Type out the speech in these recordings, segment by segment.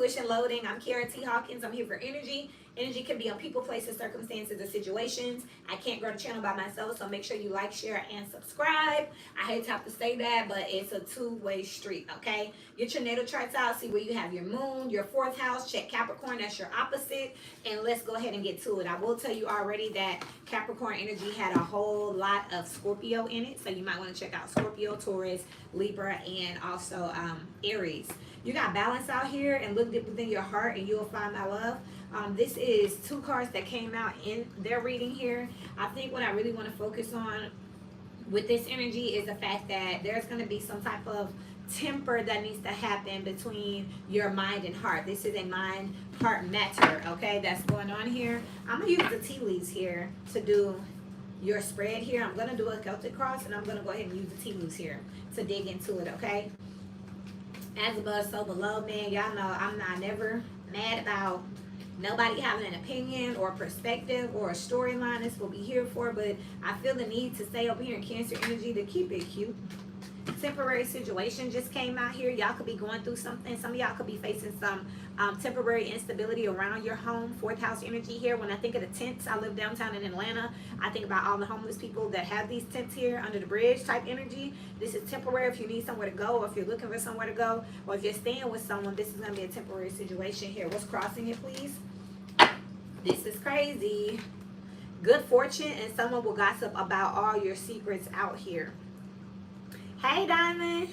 Intuition Loading. I'm Kara T. Hawkins. I'm here for energy. Energy can be on people, places, circumstances, or situations. I can't grow the channel by myself, so make sure you like, share, and subscribe. I hate to have to say that, but it's a two-way street, okay? Get your natal charts out, see where you have your moon, your fourth house, check Capricorn, that's your opposite, and let's go ahead and get to it. I will tell you already that Capricorn energy had a whole lot of Scorpio in it, so you might want to check out Scorpio, Taurus, Libra, and also Aries. You got balance out here, and look deep within your heart and you will find my love. This is two cards that came out in their reading here. I think what I really want to focus on with this energy is the fact that there's going to be some type of temper that needs to happen between your mind and heart. This is a mind heart matter, okay, that's going on here. I'm going to use the tea leaves here to do your spread here. I'm going to do a Celtic cross, and I'm going to go ahead and use the tea leaves here to dig into it, okay? As above, so below, man. Y'all know I'm not never mad about nobody having an opinion or perspective or a storyline. This will be here for, but I feel the need to stay over here in Cancer energy to keep it cute. Temporary situation just came out here. Y'all could be going through something. Some of y'all could be facing some temporary instability around your home. Fourth house energy here. When I think of the tents, I live downtown in Atlanta. I think about all the homeless people that have these tents here under the bridge type energy. This is temporary if you need somewhere to go, or if you're looking for somewhere to go, or if you're staying with someone. This is going to be a temporary situation here. What's crossing it, please? This is crazy. Good fortune, and someone will gossip about all your secrets out here. Hey, Diamond.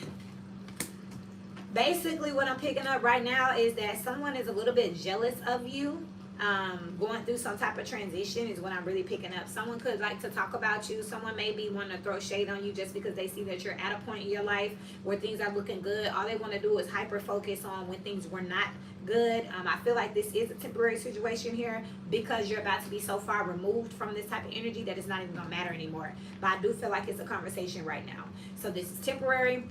Basically, what I'm picking up right now is that someone is a little bit jealous of you. Going through some type of transition is what I'm really picking up. Someone could like to talk about you. Someone may be wanting to throw shade on you just because they see that you're at a point in your life where things are looking good. All they want to do is hyper focus on when things were not good. I feel like this is a temporary situation here because you're about to be so far removed from this type of energy that it's not even gonna matter anymore. But I do feel like it's a conversation right now. So this is temporary.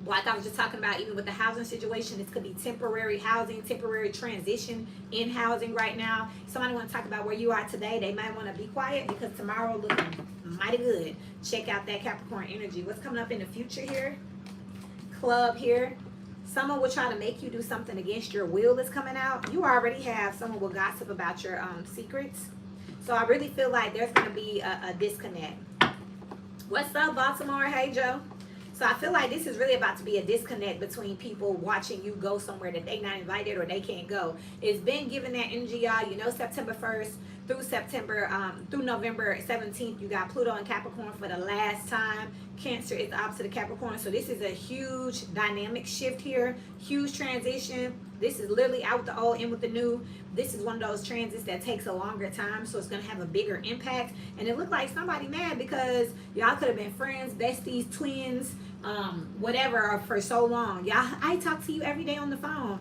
Like I was just talking about, even with the housing situation, this could be temporary housing, temporary transition in housing right now. Somebody want to talk about where you are today. They might want to be quiet because tomorrow looking mighty good. Check out that Capricorn energy. What's coming up in the future here? Club here. Someone will try to make you do something against your will that's coming out. You already have someone will gossip about your secrets. So I really feel like there's going to be a disconnect. What's up, Baltimore? Hey, Joe. So I feel like this is really about to be a disconnect between people watching you go somewhere that they not invited or they can't go. It's been given that energy, y'all. You know, September 1st through November 17th, you got Pluto and Capricorn for the last time. Cancer is the opposite of Capricorn. So this is a huge dynamic shift here. Huge transition. This is literally out with the old, in with the new. This is one of those transits that takes a longer time, so it's going to have a bigger impact. And it looked like somebody mad because y'all could have been friends, besties, twins, whatever for so long. Y'all, I talk to you every day on the phone.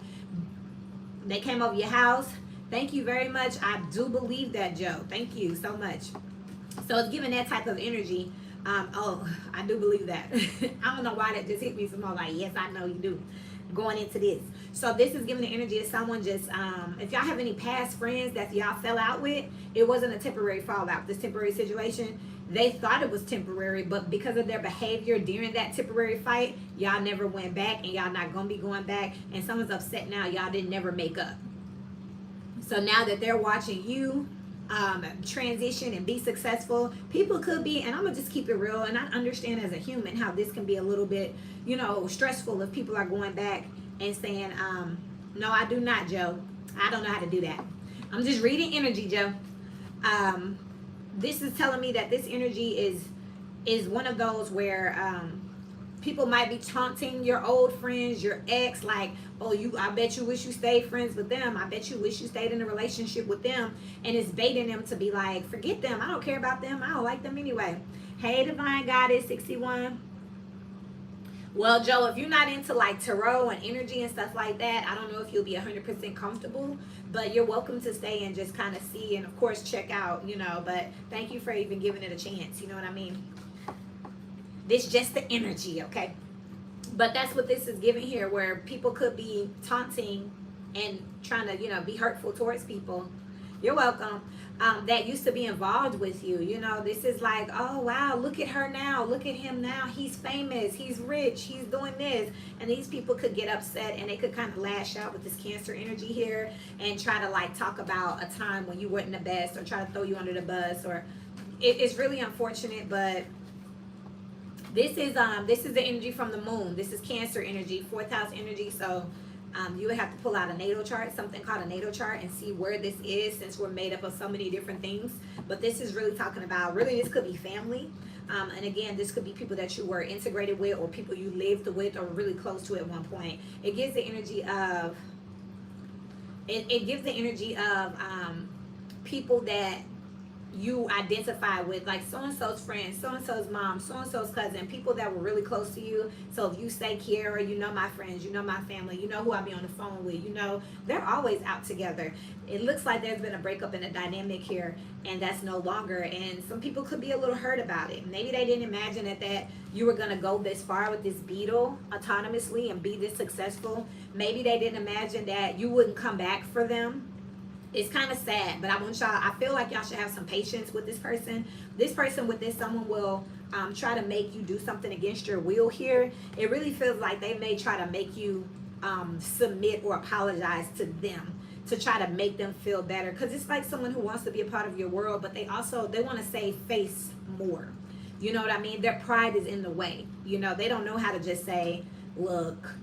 They came over your house. Thank you very much. I do believe that, Joe. Thank you so much. So it's giving that type of energy. Oh, I do believe that. I don't know why that just hit me some more. Like, yes, I know you do. Going into this. So this is giving the energy of someone just, if y'all have any past friends that y'all fell out with, it wasn't a temporary fallout. This temporary situation, they thought it was temporary, but because of their behavior during that temporary fight, y'all never went back, and y'all not going to be going back, and someone's upset now y'all didn't never make up. So now that they're watching you transition and be successful, people could be, and I'm gonna just keep it real, and I understand as a human how this can be a little bit, you know, stressful if people are going back and saying, no, I do not, Joe. I don't know how to do that. I'm just reading energy, Joe. This is telling me that this energy is one of those where people might be taunting your old friends, your ex, like, oh, I bet you wish you stayed friends with them. I bet you wish you stayed in a relationship with them. And it's baiting them to be like, forget them. I don't care about them. I don't like them anyway. Hey, Divine Goddess 61. Well, Joe, if you're not into like tarot and energy and stuff like that, I don't know if you'll be 100% comfortable, but you're welcome to stay and just kind of see and, of course, check out, you know, but thank you for even giving it a chance. You know what I mean? This just the energy, okay? But that's what this is giving here, where people could be taunting and trying to, you know, be hurtful towards people. You're welcome. That used to be involved with you. You know, this is like, oh wow, look at her now, look at him now. He's famous, he's rich, he's doing this. And these people could get upset and they could kind of lash out with this Cancer energy here and try to like talk about a time when you weren't the best or try to throw you under the bus. Or it's really unfortunate, but this is the energy from the moon. This is Cancer energy, fourth house energy. So you would have to pull out a natal chart, something called a natal chart, and see where this is, since we're made up of so many different things. But this is really talking about, really, this could be family. And again, this could be people that you were integrated with or people you lived with or really close to at one point. It gives the energy of, it gives the energy of people that you identify with, like so-and-so's friend, so-and-so's mom, so-and-so's cousin, people that were really close to you. So if you say Kiara, you know my friends, you know my family, you know who I be on the phone with, you know, they're always out together. It looks like there's been a breakup in the dynamic here, and that's no longer, and some people could be a little hurt about it. Maybe they didn't imagine that you were going to go this far with this beetle autonomously and be this successful. Maybe they didn't imagine that you wouldn't come back for them. It's kind of sad, but I want y'all, I feel like y'all should have some patience with this person. This person with this someone will try to make you do something against your will here. It really feels like they may try to make you submit or apologize to them to try to make them feel better. Because it's like someone who wants to be a part of your world, but they want to save face more. You know what I mean? Their pride is in the way. You know, they don't know how to just say, look,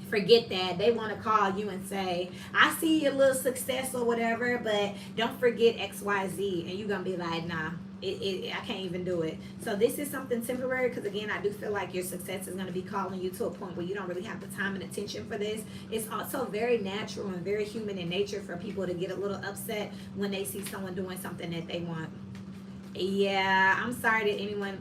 forget that. They want to call you and say, I see your little success or whatever, but don't forget XYZ. And you're going to be like, nah, I can't even do it. So this is something temporary, because again, I do feel like your success is going to be calling you to a point where you don't really have the time and attention for this. It's also very natural and very human in nature for people to get a little upset when they see someone doing something that they want. Yeah, I'm sorry that anyone...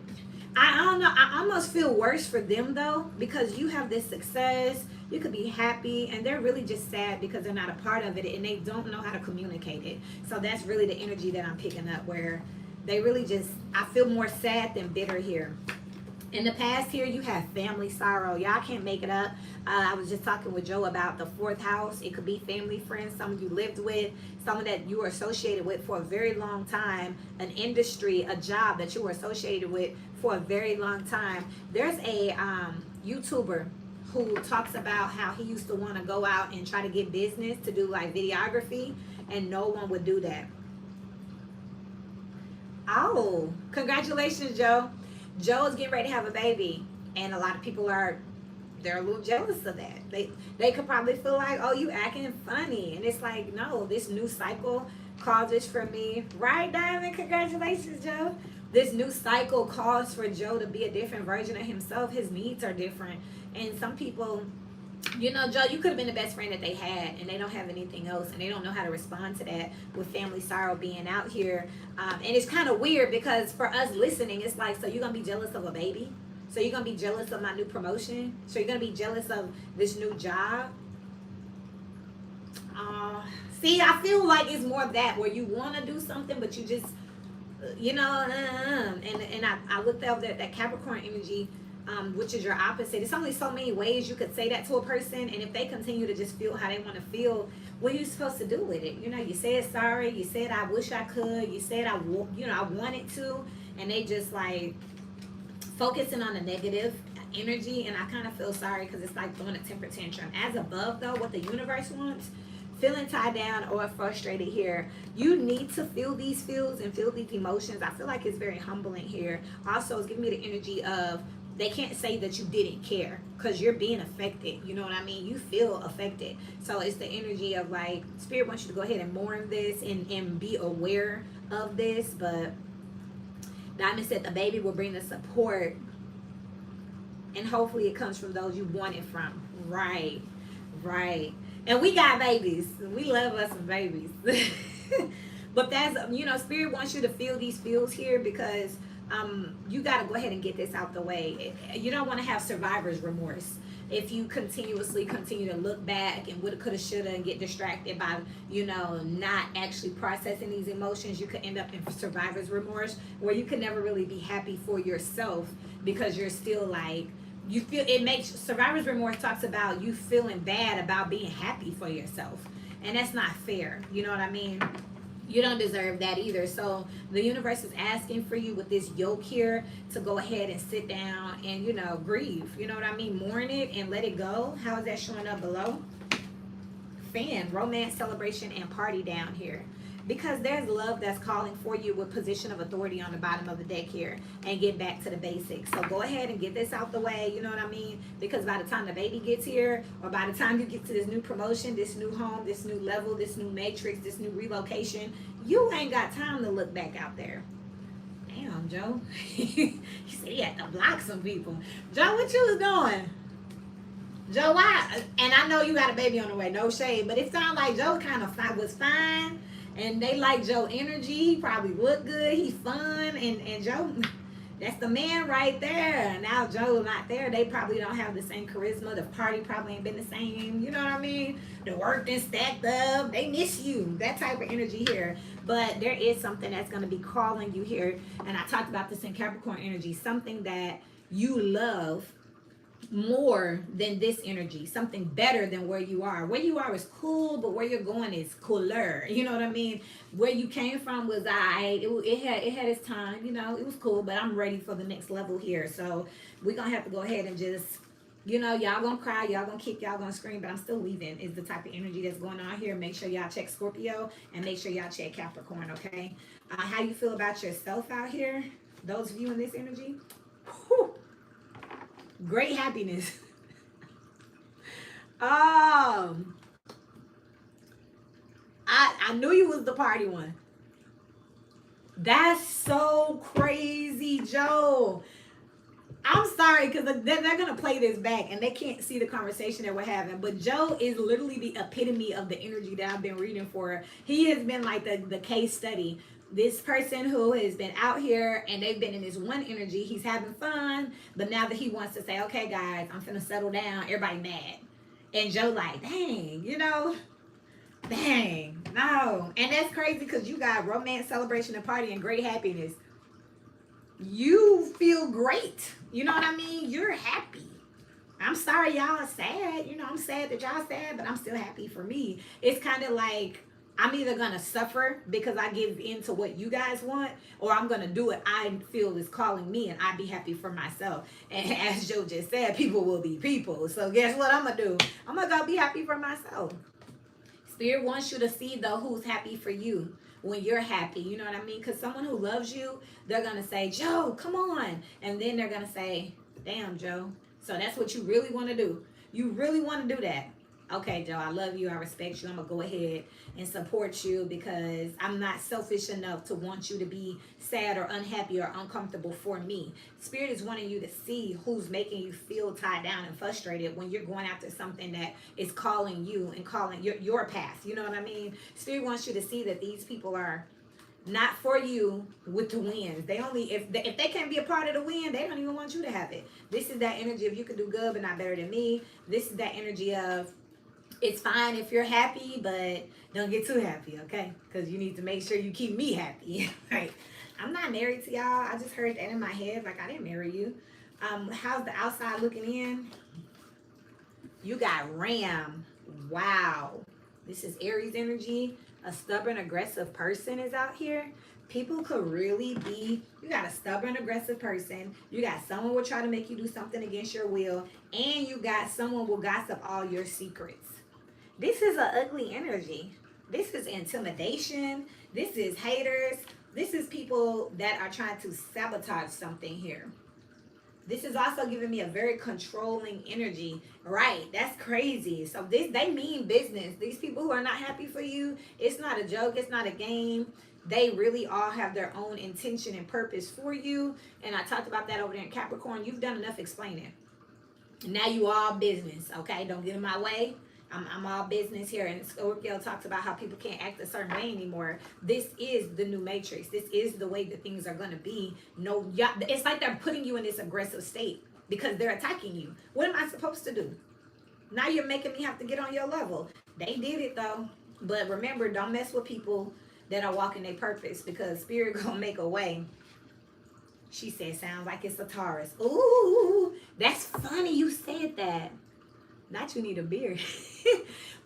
I don't know. I almost feel worse for them though, because you have this success, you could be happy, and they're really just sad because they're not a part of it and they don't know how to communicate it. So that's really the energy that I'm picking up, where they really just, I feel more sad than bitter here. In the past here, you have family sorrow. Y'all can't make it up. I was just talking with Joe about the fourth house. It could be family, friends, someone you lived with, someone that you were associated with for a very long time, an industry, a job that you were associated with for a very long time. There's a YouTuber who talks about how he used to want to go out and try to get business to do like videography, and no one would do that. Oh, congratulations, Joe. Joe's getting ready to have a baby, and a lot of people they're a little jealous of that. They could probably feel like, oh, you acting funny, and it's like, no, this new cycle causes for me, right, Diamond? Congratulations, Joe. This new cycle calls for Joe to be a different version of himself. His needs are different, and some people, you know, Joe, you could have been the best friend that they had, and they don't have anything else, and they don't know how to respond to that with family sorrow being out here. And it's kind of weird, because for us listening, it's like, so you're going to be jealous of a baby? So you're going to be jealous of my new promotion? So you're going to be jealous of this new job? See, I feel like it's more of that, where you want to do something, but you just, you know, and I looked at that Capricorn energy, which is your opposite. It's only so many ways you could say that to a person, and if they continue to just feel how they want to feel, what are you supposed to do with it? You know, you said sorry, you said I wish I could, you said I wanted to, and they just like focusing on the negative energy, and I kind of feel sorry, because it's like throwing a temper tantrum. As above though, what the universe wants, feeling tied down or frustrated here, you need to feel these feels and feel these emotions. I feel like it's very humbling here. Also, it's giving me the energy of, they can't say that you didn't care, because you're being affected. You know what I mean? You feel affected. So it's the energy of like, Spirit wants you to go ahead and mourn this and be aware of this. But Diamond said the baby will bring the support, and hopefully it comes from those you want it from. Right. And we got babies. We love us some babies. But that's, you know, Spirit wants you to feel these feels here, because you got to go ahead and get this out the way. You don't want to have survivor's remorse. If you continue to look back and woulda, coulda, shoulda, and get distracted by, you know, not actually processing these emotions, you could end up in survivor's remorse, where you can never really be happy for yourself, because you're still like, you feel, it makes, survivor's remorse talks about you feeling bad about being happy for yourself, and that's not fair. You know what I mean? You don't deserve that either. So the universe is asking for you with this yoke here to go ahead and sit down and, grieve. You know what I mean? Mourn it and let it go. How is that showing up below? Fan, romance, celebration, and party down here. Because there's love that's calling for you with position of authority on the bottom of the deck here, and get back to the basics. So go ahead and get this out the way, you know what I mean? Because by the time the baby gets here, or by the time you get to this new promotion, this new home, this new level, this new matrix, this new relocation, you ain't got time to look back out there. Damn, Joe. He said he had to block some people. Joe, what you was doing? Joe, why? And I know you got a baby on the way, no shade, but it sounded like Joe kind of was fine, and they like Joe energy. He probably looked good. He's fun, and Joe, that's the man right there. Now Joe not there. They probably don't have the same charisma. The party probably ain't been the same. You know what I mean? The work been stacked up. They miss you. That type of energy here. But there is something that's going to be calling you here, and I talked about this in Capricorn energy. Something that you love more than this energy, something better than where you are. Where you are is cool, but where you're going is cooler. You know what I mean? Where you came from was it had its time, it was cool, but I'm ready for the next level here. So we're gonna have to go ahead and just, y'all gonna cry, y'all gonna kick, y'all gonna scream, but I'm still leaving is the type of energy that's going on here. Make sure y'all check Scorpio, and make sure y'all check Capricorn, okay? How you feel about yourself out here? Those of you in this energy, whew, great happiness. I knew you was the party one. That's so crazy, Joe. I'm sorry, because they're going to play this back and they can't see the conversation that we're having. But Joe is literally the epitome of the energy that I've been reading for. He has been like the case study. This person who has been out here and they've been in this one energy, he's having fun, but now that he wants to say, okay, guys, I'm finna settle down, everybody mad. And Joe like, dang, dang, no. And that's crazy because you got romance, celebration, and party, and great happiness. You feel great. You know what I mean? You're happy. I'm sorry y'all are sad. I'm sad that y'all sad, but I'm still happy for me. It's kind of like, I'm either going to suffer because I give in to what you guys want, or I'm going to do what I feel is calling me, and I be happy for myself. And as Joe just said, people will be people. So guess what I'm going to do? I'm going to go be happy for myself. Spirit wants you to see, though, who's happy for you when you're happy. You know what I mean? Because someone who loves you, they're going to say, Joe, come on. And then they're going to say, damn, Joe. So that's what you really want to do. You really want to do that. Okay, Joe, I love you. I respect you. I'm going to go ahead and support you because I'm not selfish enough to want you to be sad or unhappy or uncomfortable for me. Spirit is wanting you to see who's making you feel tied down and frustrated when you're going after something that is calling you and calling your path. You know what I mean? Spirit wants you to see that these people are not for you with the wins. They only, if they can't be a part of the win, they don't even want you to have it. This is that energy of you can do good but not better than me. This is that energy of, it's fine if you're happy, but don't get too happy, okay? Because you need to make sure you keep me happy, right? I'm not married to y'all. I just heard that in my head, like I didn't marry you. How's the outside looking in? You got Ram. Wow. This is Aries energy. A stubborn, aggressive person is out here. People could really be, you got a stubborn, aggressive person. You got someone will try to make you do something against your will. And you got someone will gossip all your secrets. This is an ugly energy. This is intimidation. This is haters. This is people that are trying to sabotage something here. This is also giving me a very controlling energy. Right, that's crazy. So they mean business. These people who are not happy for you, it's not a joke. It's not a game. They really all have their own intention and purpose for you. And I talked about that over there in Capricorn. You've done enough explaining. Now you all business, okay? Don't get in my way. I'm all business here. And Scorpio talks about how people can't act a certain way anymore. This is the new matrix. This is the way that things are going to be. No, it's like they're putting you in this aggressive state because they're attacking you. What am I supposed to do? Now you're making me have to get on your level. They did it though. But remember, don't mess with people that are walking their purpose because Spirit gonna make a way. She said, sounds like it's a Taurus. Ooh, that's funny you said that. Not you need a beard.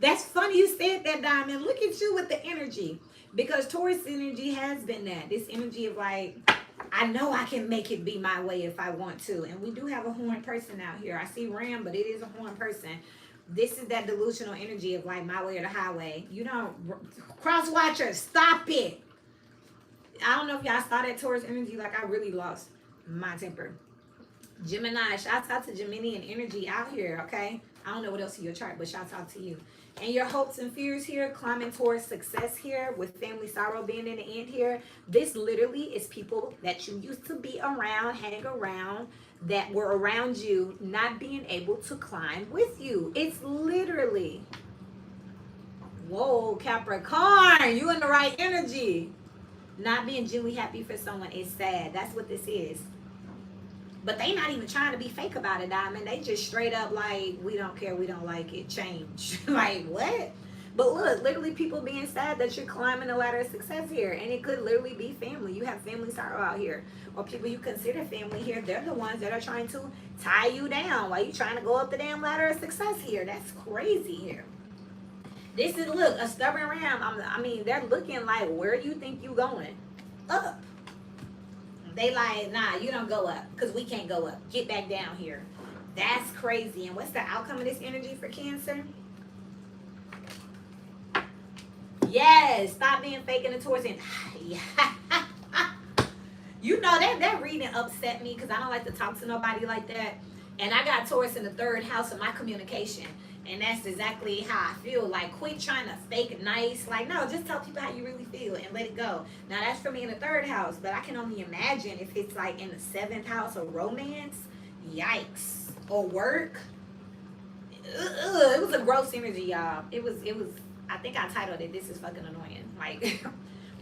That's funny you said that, Diamond. Look at you with the energy. Because Taurus energy has been that. This energy of like, I know I can make it be my way if I want to. And we do have a horned person out here. I see Ram, but it is a horned person. This is that delusional energy of like my way or the highway. You know, cross watchers, stop it. I don't know if y'all saw that Taurus energy. Like I really lost my temper. Gemini, shouts out to Gemini and energy out here, okay? I don't know what else in your chart, but shouts out to you. And your hopes and fears here, climbing towards success here, with family sorrow being in the end here. This literally is people that you used to be around, hang around, that were around you, not being able to climb with you. It's literally, whoa, Capricorn, you in the right energy. Not being genuinely happy for someone is sad. That's what this is. But they not even trying to be fake about it, Diamond. They just straight up like, we don't care, we don't like it, change. Like, what? But look, literally people being sad that you're climbing the ladder of success here. And it could literally be family. You have family sorrow out here. Or people you consider family here. They're the ones that are trying to tie you down while you trying to go up the damn ladder of success here. That's crazy here. This is, look, a stubborn ram. I mean, they're looking like, where you think you going? Up. They like, nah, you don't go up because we can't go up. Get back down here. That's crazy. And what's the outcome of this energy for Cancer? Yes, stop being fake in the Taurus. Yeah. You know, that reading upset me because I don't like to talk to nobody like that. And I got Taurus in the third house of my communication. And that's exactly how I feel. Like, quit trying to fake nice. Like, no, just tell people how you really feel and let it go. Now, that's for me in the third house. But I can only imagine if it's like in the seventh house of romance. Yikes. Or work. It was a gross energy, y'all. It was. I think I titled it, "This is fucking annoying." Like,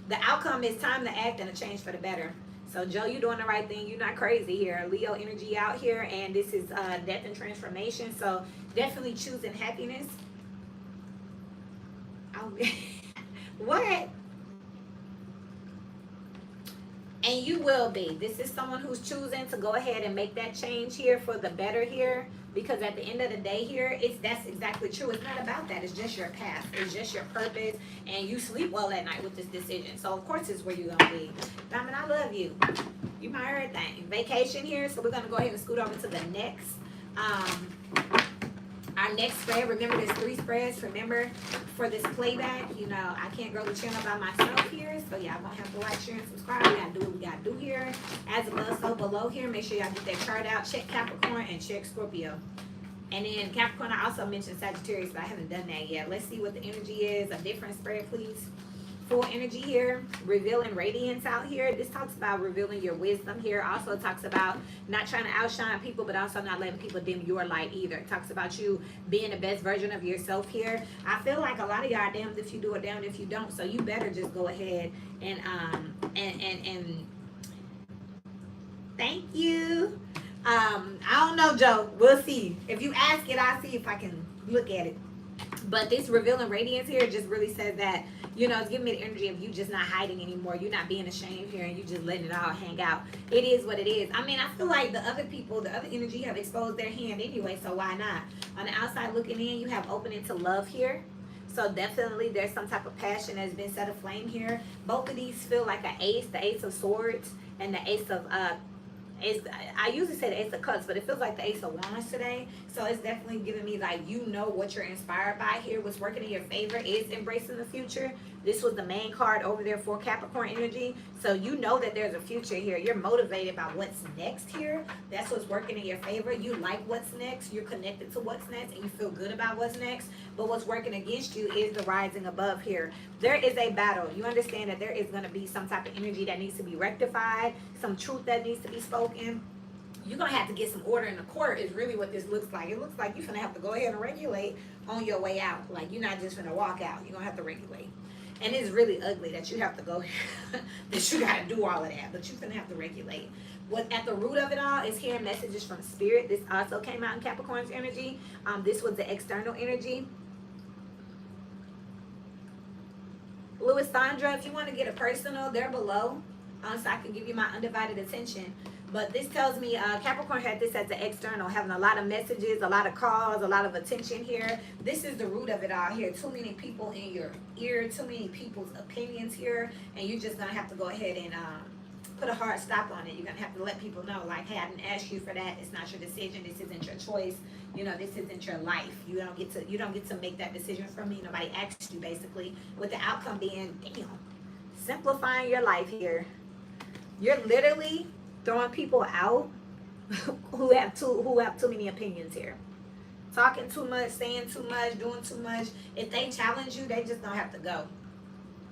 the outcome is time to act and a change for the better. So, Joe, you're doing the right thing. You're not crazy here. Leo energy out here. And this is death and transformation. So, definitely choosing happiness. What? And you will be. This is someone who's choosing to go ahead and make that change here for the better here. Because at the end of the day here, that's exactly true. It's not about that. It's just your path. It's just your purpose. And you sleep well at night with this decision. So, of course, it's where you're going to be. Diamond, I love you. You my everything. Vacation here. So, we're going to go ahead and scoot over to the next. Our next spread. Remember, there's 3 spreads. Remember, for this playback, you know, I can't grow the channel by myself here. So, y'all going to have to like, share, and subscribe. We got to do what we got to do here. As above, so below here. Make sure y'all get that chart out. Check Capricorn and check Scorpio. And then Capricorn, I also mentioned Sagittarius, but I haven't done that yet. Let's see what the energy is. A different spread, please. Full energy here. Revealing radiance out here. This talks about revealing your wisdom here. Also talks about not trying to outshine people, but also not letting people dim your light either. It talks about you being the best version of yourself here. I feel like a lot of y'all are damned if you do or damned if you don't. So you better just go ahead and thank you. I don't know, Joe. We'll see. If you ask it, I'll see if I can look at it. But this revealing radiance here just really says that, you know, it's giving me the energy of you just not hiding anymore. You're not being ashamed here and you just letting it all hang out. It is what it is. I mean, I feel like the other people, the other energy have exposed their hand anyway, so why not? On the outside looking in, you have opening to love here. So definitely there's some type of passion that's been set aflame here. Both of these feel like an ace, the Ace of Swords and the Ace of I usually say the Ace of Cups, but it feels like the Ace of Wands today. So it's definitely giving me like, you know what you're inspired by here. What's working in your favor is embracing the future. This was the main card over there for Capricorn energy. So you know that there's a future here. You're motivated by what's next here. That's what's working in your favor. You like what's next. You're connected to what's next and you feel good about what's next. But what's working against you is the rising above here. There is a battle. You understand that there is going to be some type of energy that needs to be rectified, some truth that needs to be spoken. You're going to have to get some order in the court is really what this looks like. It looks like you're going to have to go ahead and regulate on your way out. Like, you're not just going to walk out. You're going to have to regulate. And it's really ugly that you have to go, that you got to do all of that. But you're going to have to regulate. What at the root of it all is hearing messages from spirit. This also came out in Capricorn's energy. This was the external energy. Louis Sandra, if you want to get a personal, they're below. So I can give you my undivided attention. But this tells me Capricorn had this as the external, having a lot of messages, a lot of calls, a lot of attention here. This is the root of it all here. Too many people in your ear, too many people's opinions here, and you're just going to have to go ahead and put a hard stop on it. You're going to have to let people know, like, hey, I didn't ask you for that. It's not your decision. This isn't your choice. You know, this isn't your life. You don't get to make that decision for me. Nobody asked you, basically, with the outcome being, damn, simplifying your life here. You're literally throwing people out who have too many opinions here. Talking too much, saying too much, doing too much. If they challenge you, they just don't have to go.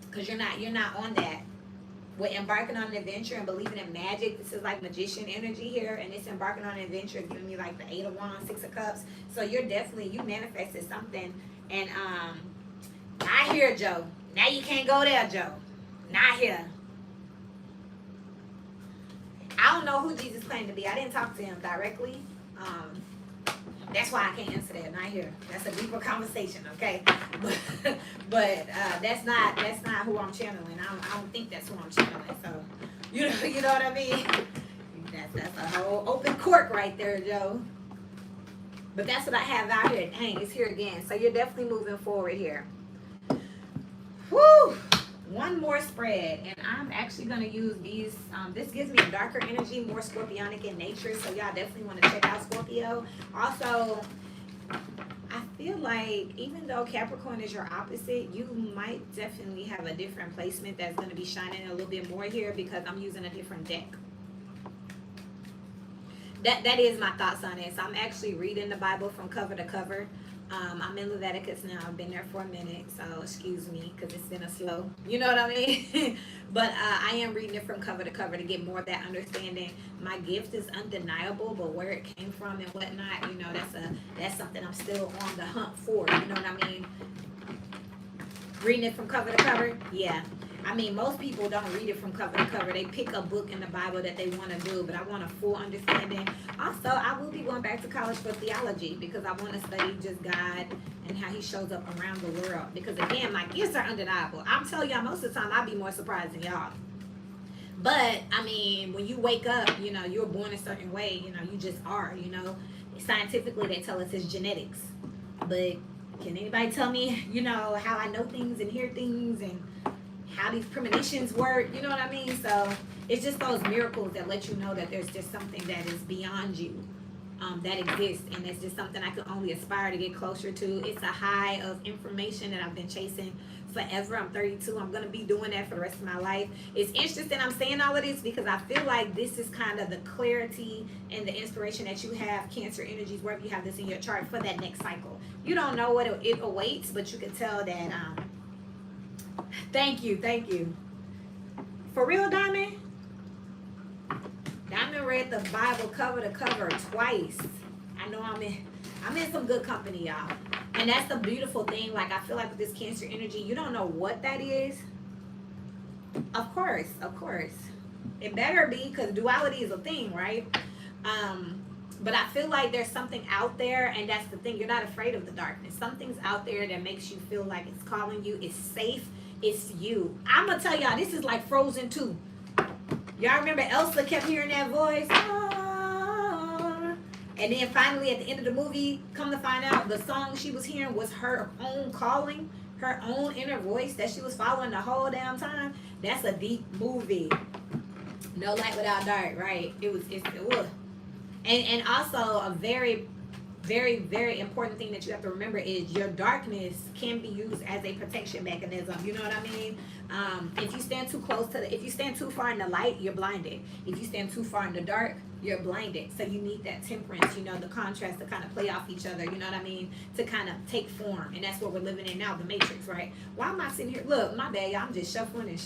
Because you're not on that. We're embarking on an adventure and believing in magic. This is like magician energy here, and it's embarking on an adventure, giving me like the 8 of Wands, 6 of Cups. So you manifested something. And not here, Joe. Now you can't go there, Joe. Not here. I don't know who Jesus claimed to be. I didn't talk to him directly. That's why I can't answer that. Not here. That's a deeper conversation, okay? But that's not who I'm channeling. I don't think that's who I'm channeling. So you know what I mean? That's a whole open cork right there, Joe. But that's what I have out here. Dang, it's here again. So you're definitely moving forward here. Woo! One more spread, and I'm actually going to use these. This gives me a darker energy, more scorpionic in nature, so y'all definitely want to check out Scorpio. Also, I feel like even though Capricorn is your opposite, you might definitely have a different placement that's going to be shining a little bit more here because I'm using a different deck. That is my thoughts on it. So I'm actually reading the Bible from cover to cover. I'm in Leviticus now. I've been there for a minute, so excuse me because it's been a slow. You know what I mean? But I am reading it from cover to cover to get more of that understanding. My gift is undeniable, but where it came from and whatnot, you know, that's something I'm still on the hunt for. You know what I mean? Reading it from cover to cover, yeah. I mean, most people don't read it from cover to cover. They pick a book in the Bible that they want to do, but I want a full understanding. Also, I will be going back to college for theology because I want to study just God and how he shows up around the world. Because again, my gifts are undeniable. I'm telling y'all, most of the time, I'll be more surprised than y'all. But, I mean, when you wake up, you know, you're born a certain way. You know, you just are, you know. Scientifically, they tell us it's genetics. But can anybody tell me, you know, how I know things and hear things and how these premonitions work? You know what I mean? So it's just those miracles that let you know that there's just something that is beyond you, that exists, and it's just something I could only aspire to get closer to. It's a high of information that I've been chasing forever. I'm 32. I'm going to be doing that for the rest of my life. It's interesting I'm saying all of this because I feel like this is kind of the clarity and the inspiration that you have, Cancer energies, wherever you have this in your chart, for that next cycle. You don't know what it awaits, but you can tell that thank you. For real, Diamond? Diamond read the Bible cover to cover twice. I know I'm in some good company, y'all. And that's the beautiful thing. Like, I feel like with this Cancer energy, you don't know what that is. Of course. It better be, because duality is a thing, right? But I feel like there's something out there, and that's the thing. You're not afraid of the darkness. Something's out there that makes you feel like it's calling you. It's safe. It's you. I'm going to tell y'all, this is like Frozen 2. Y'all remember Elsa kept hearing that voice? Oh. And then finally at the end of the movie, come to find out, the song she was hearing was her own calling, her own inner voice that she was following the whole damn time. That's a deep movie. No light without dark, right? It was. And also a very, very, very important thing that you have to remember is your darkness can be used as a protection mechanism. You know what I mean? If you stand too close if you stand too far in the light, you're blinded. If you stand too far in the dark, you're blinded. So you need that temperance, you know, the contrast to kind of play off each other, you know what I mean? To kind of take form. And that's what we're living in now, the matrix, right? Why am I sitting here? Look, my bad, y'all. I'm just shuffling.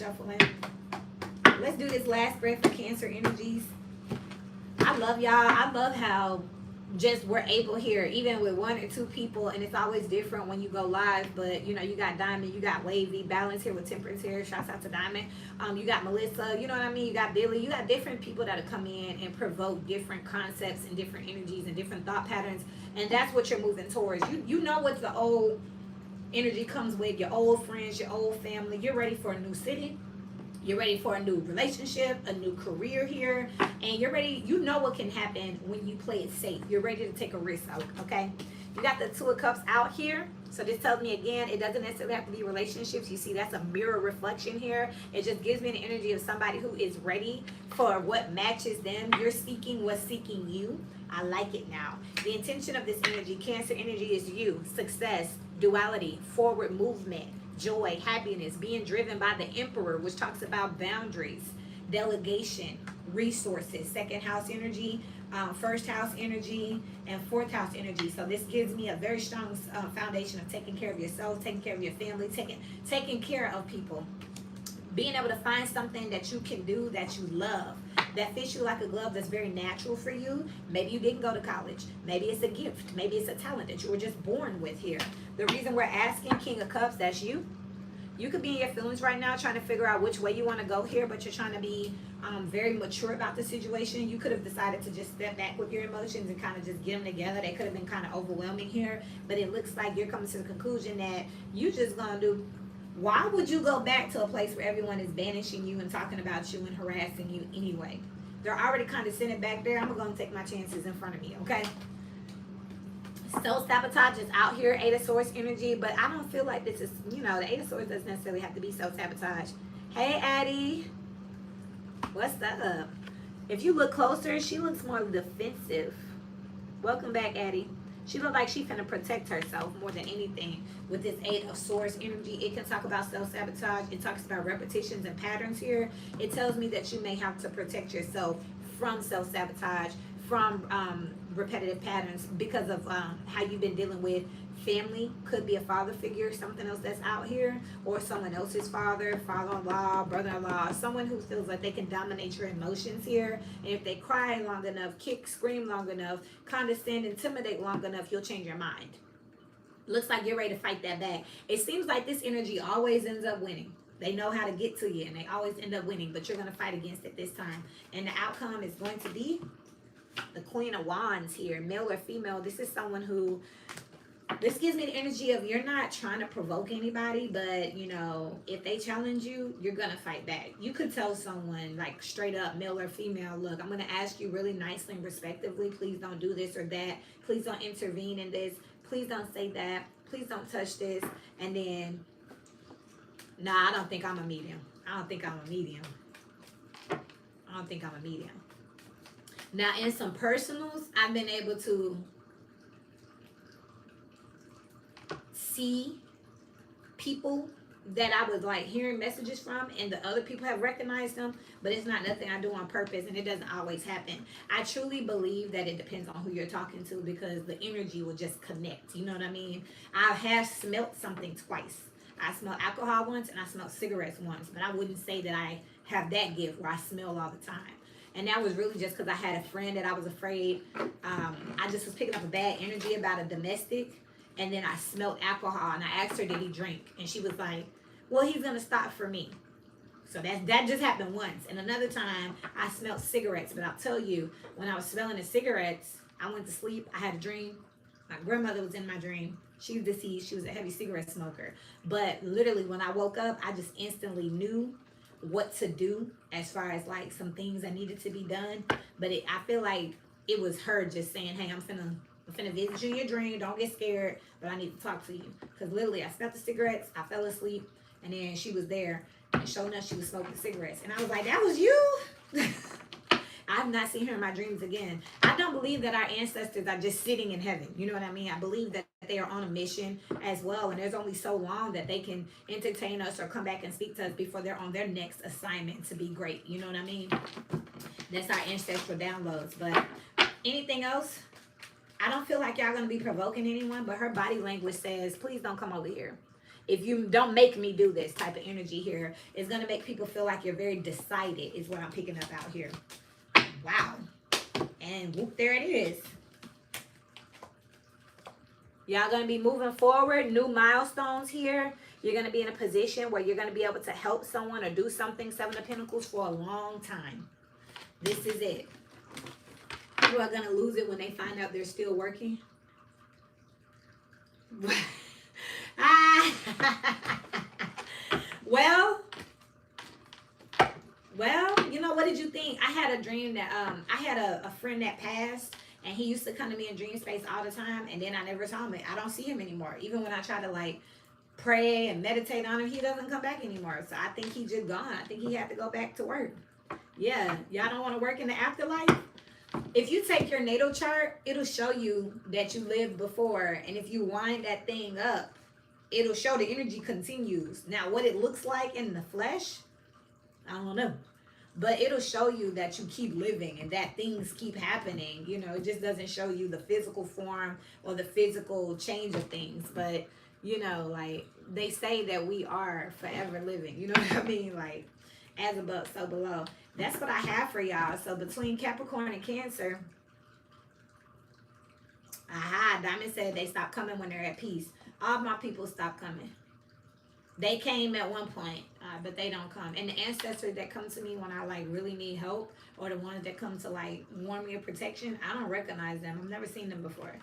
Let's do this last breath for Cancer energies. I love y'all. I love how just we're able here, even with 1 or 2 people, and it's always different when you go live. But you know, you got Diamond, you got Wavy, Balance here with Temperance here. Shouts out to Diamond. You got Melissa, you know what I mean? You got Billy. You got different people that come in and provoke different concepts and different energies and different thought patterns, and that's what you're moving towards. You know what the old energy comes with, your old friends, your old family. You're ready for a new city. You're ready for a new relationship, a new career here, and you're ready. You know what can happen when you play it safe. You're ready to take a risk, okay? You got the Two of Cups out here. So this tells me again, it doesn't necessarily have to be relationships. You see, that's a mirror reflection here. It just gives me the energy of somebody who is ready for what matches them. You're seeking what's seeking you. I like it now. The intention of this energy, Cancer energy, is you, success, duality, forward movement, joy, happiness, being driven by the Emperor, which talks about boundaries, delegation, resources, second house energy, first house energy, and fourth house energy. So this gives me a very strong foundation of taking care of yourself, taking care of your family, taking care of people. Being able to find something that you can do that you love, that fits you like a glove, that's very natural for you. Maybe you didn't go to college. Maybe it's a gift. Maybe it's a talent that you were just born with here. The reason we're asking King of Cups, that's you. You could be in your feelings right now trying to figure out which way you want to go here, but you're trying to be very mature about the situation. You could have decided to just step back with your emotions and kind of just get them together. They could have been kind of overwhelming here, but it looks like you're coming to the conclusion that you just going to do. Why would you go back to a place where everyone is banishing you and talking about you and harassing you anyway? They're already condescending back there. I'm going to take my chances in front of me, okay? Self-sabotage is out here, Eight of Swords energy, but I don't feel like this is, you know, the Eight of Swords doesn't necessarily have to be self-sabotage. Hey, Addie. What's up? If you look closer, she looks more defensive. Welcome back, Addie. She looks like she's finna protect herself more than anything. With this Eight of Swords energy, it can talk about self-sabotage. It talks about repetitions and patterns here. It tells me that you may have to protect yourself from self-sabotage, from repetitive patterns because of how you've been dealing with family. Could be a father figure, something else that's out here, or someone else's father, father-in-law, brother-in-law, someone who feels like they can dominate your emotions here. And if they cry long enough, kick, scream long enough, condescend, intimidate long enough, you'll change your mind. Looks like you're ready to fight that back. It seems like this energy always ends up winning. They know how to get to you and they always end up winning, but you're going to fight against it this time. And the outcome is going to be the Queen of Wands here, male or female. This is someone who, this gives me the energy of you're not trying to provoke anybody, but you know, if they challenge you, you're gonna fight back. You could tell someone like straight up, male or female, look, I'm gonna ask you really nicely and respectively, please don't do this or that, please don't intervene in this, please don't say that, please don't touch this. And then, nah, I don't think I'm a medium. I don't think I'm a medium. I don't think I'm a medium. Now, in some personals, I've been able to see people that I was like hearing messages from, and the other people have recognized them, but it's not nothing I do on purpose, and it doesn't always happen. I truly believe that it depends on who you're talking to, because the energy will just connect. You know what I mean? I have smelt something twice. I smelled alcohol once, and I smelled cigarettes once, but I wouldn't say that I have that gift where I smell all the time. And that was really just because I had a friend that I was afraid. I just was picking up a bad energy about a domestic. And then I smelled alcohol. And I asked her, did he drink? And she was like, well, he's going to stop for me. So that just happened once. And another time, I smelled cigarettes. But I'll tell you, when I was smelling the cigarettes, I went to sleep. I had a dream. My grandmother was in my dream. She's deceased. She was a heavy cigarette smoker. But literally, when I woke up, I just instantly knew what to do as far as like some things that needed to be done. But I feel like it was her just saying, hey, I'm finna visit you in your dream, don't get scared, but I need to talk to you. Because literally I smelled the cigarettes, I fell asleep, and then she was there, and sure enough she was smoking cigarettes, and I was like, that was you? I've not seen her in my dreams again. I don't believe that our ancestors are just sitting in heaven. You know what I mean? I believe that they are on a mission as well. And there's only so long that they can entertain us or come back and speak to us before they're on their next assignment to be great. You know what I mean? That's our ancestral downloads. But anything else? I don't feel like y'all going to be provoking anyone, but her body language says, please don't come over here. If you don't make me do this type of energy here, it's going to make people feel like you're very decided is what I'm picking up out here. Wow. And whoop, there it is. Y'all going to be moving forward, new milestones here. You're going to be in a position where you're going to be able to help someone or do something, Seven of Pentacles, for a long time. This is it. People are going to lose it when they find out they're still working. Well, Well, you know, what did you think? I had a dream that I had a friend that passed, and he used to come to me in dream space all the time, and then I never saw him. I don't see him anymore. Even when I try to like pray and meditate on him, he doesn't come back anymore. So I think he's just gone. I think he had to go back to work. Yeah, y'all don't want to work in the afterlife? If you take your natal chart, it'll show you that you lived before, and if you wind that thing up, it'll show the energy continues. Now, what it looks like in the flesh, I don't know. But it'll show you that you keep living and that things keep happening. You know, it just doesn't show you the physical form or the physical change of things. But, you know, like they say that we are forever living. You know what I mean? Like, as above, so below. That's what I have for y'all. So between Capricorn and Cancer, Diamond said they stop coming when they're at peace. All of my people stop coming. They came at one point, but they don't come. And the ancestors that come to me when I like really need help, or the ones that come to like warn me of protection, I don't recognize them. I've never seen them before.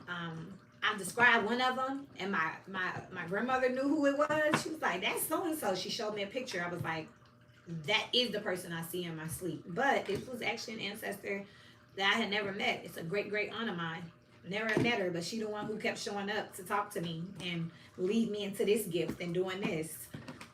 I described one of them, and my grandmother knew who it was. She was like, "That's so and so." She showed me a picture. I was like, "That is the person I see in my sleep." But this was actually an ancestor that I had never met. It's a great aunt of mine. Never met her, but she the one who kept showing up to talk to me and lead me into this gift and doing this.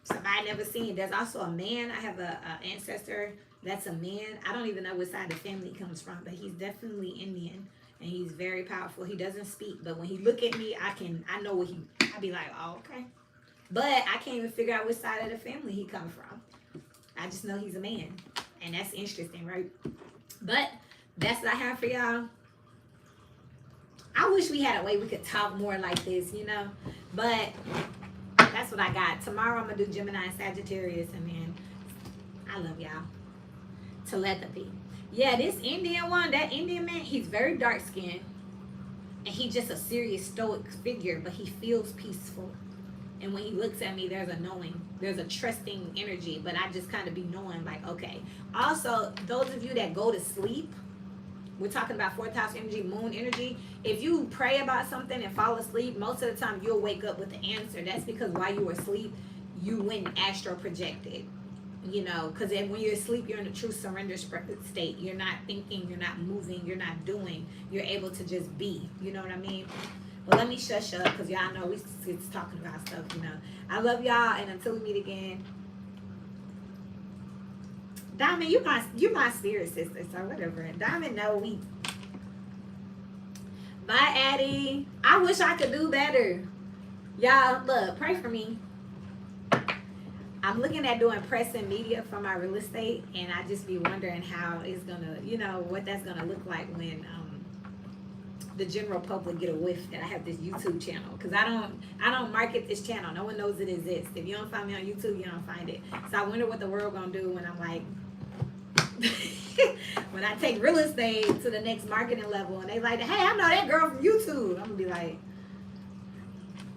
Somebody I never seen. There's also a man. I have a ancestor that's a man. I don't even know what side the family comes from, but he's definitely Indian, and he's very powerful. He doesn't speak, but when he look at me, I know what I be like, oh, okay. But I can't even figure out which side of the family he comes from. I just know he's a man, and that's interesting, right? But that's what I have for y'all. I wish we had a way we could talk more like this, you know, but that's what I got. Tomorrow I'm going to do Gemini and Sagittarius, and then I love y'all. Telepathy. Yeah, this Indian one, that Indian man, he's very dark skinned, and he's just a serious stoic figure, but he feels peaceful. And when he looks at me, there's a knowing, there's a trusting energy, but I just kind of be knowing like, okay. Also, those of you that go to sleep, we're talking about fourth house energy, moon energy. If you pray about something and fall asleep, most of the time you'll wake up with the answer. That's because while you were asleep, you went astral projected. You know, because when you're asleep, you're in a true surrender state. You're not thinking, you're not moving, you're not doing. You're able to just be. You know what I mean? But let me shush up, because y'all know we're talking about stuff, you know. I love y'all, and until we meet again. Diamond, you my spirit sister, so whatever. Diamond, no, we. Bye, Addie. I wish I could do better. Y'all, look, pray for me. I'm looking at doing press and media for my real estate, and I just be wondering how it's gonna, you know, what that's gonna look like when the general public get a whiff that I have this YouTube channel, because I don't market this channel. No one knows it exists. If you don't find me on YouTube, you don't find it. So I wonder what the world gonna do when I'm like. When I take real estate to the next marketing level, and they like, hey, I know that girl from YouTube. I'm gonna be like,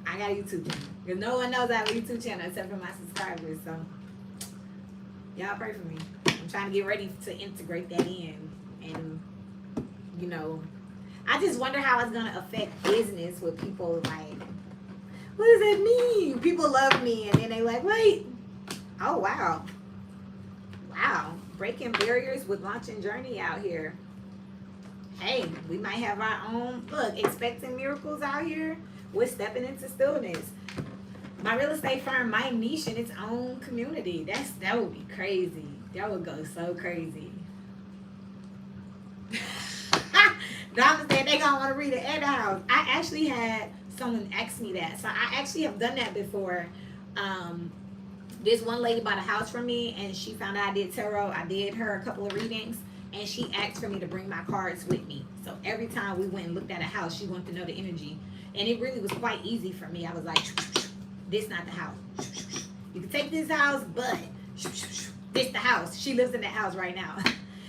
I got a YouTube channel, because no one knows I have a YouTube channel except for my subscribers. So y'all pray for me. I'm trying to get ready to integrate that in, and you know, I just wonder how it's gonna affect business with people like, what does that mean? People love me, and then they like, wait, oh wow. Breaking barriers with Launching Journey out here. Hey, we might have our own, look, expecting miracles out here. We're stepping into stillness. My real estate firm might niche in its own community. That would be crazy. That would go so crazy. Donna said they gonna want to read it at the house. I actually had someone ask me that. So I actually have done that before. This one lady bought a house from me, and she found out I did tarot. I did her a couple of readings, and she asked for me to bring my cards with me. So every time we went and looked at a house, she wanted to know the energy. And it really was quite easy for me. I was like, this not the house. You can take this house, but this the house. She lives in that house right now.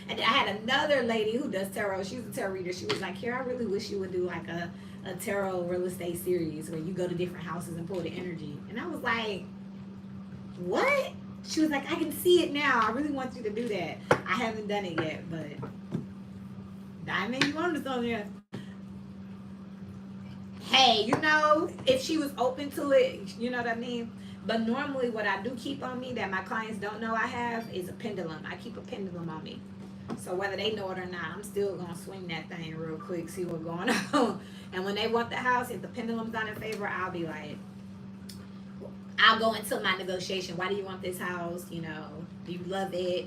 And I had another lady who does tarot. She was a tarot reader. She was like, here, I really wish you would do like a tarot real estate series where you go to different houses and pull the energy. And I was like, what? She was like, I can see it now. I really want you to do that. I haven't done it yet, but Diamond, you want to on there? Hey, you know, if she was open to it, you know what I mean? But normally what I do keep on me that my clients don't know I have is a pendulum. I keep a pendulum on me. So whether they know it or not, I'm still gonna swing that thing real quick, see what's going on. And when they want the house, if the pendulum's not in favor, I'll be like, I'll go into my negotiation. Why do you want this house? You know, do you love it?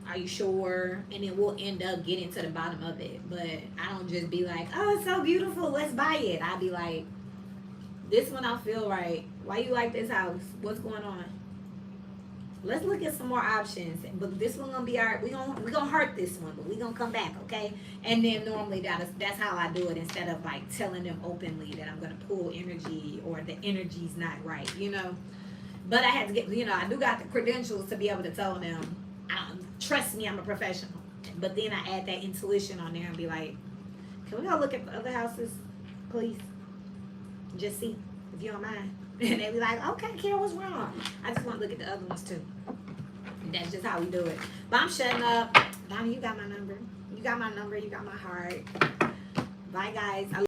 Are you sure? And then we'll end up getting to the bottom of it. But I don't just be like, oh, it's so beautiful, let's buy it. I'll be like, this one I feel right. Why you like this house? What's going on? Let's look at some more options. But this one gonna be our, we gonna hurt this one, but we gonna come back, okay? And then normally that's how I do it, instead of like telling them openly that I'm gonna pull energy or the energy's not right, you know. But I had to get, you know, I do got the credentials to be able to tell them, trust me, I'm a professional. But then I add that intuition on there and be like, can we go look at the other houses, please? Just see, if you don't mind. And they be like, okay, Kara, what's wrong? I just want to look at the other ones too. And that's just how we do it. But I'm shutting up. Donnie, you got my number. You got my number. You got my heart. Bye, guys.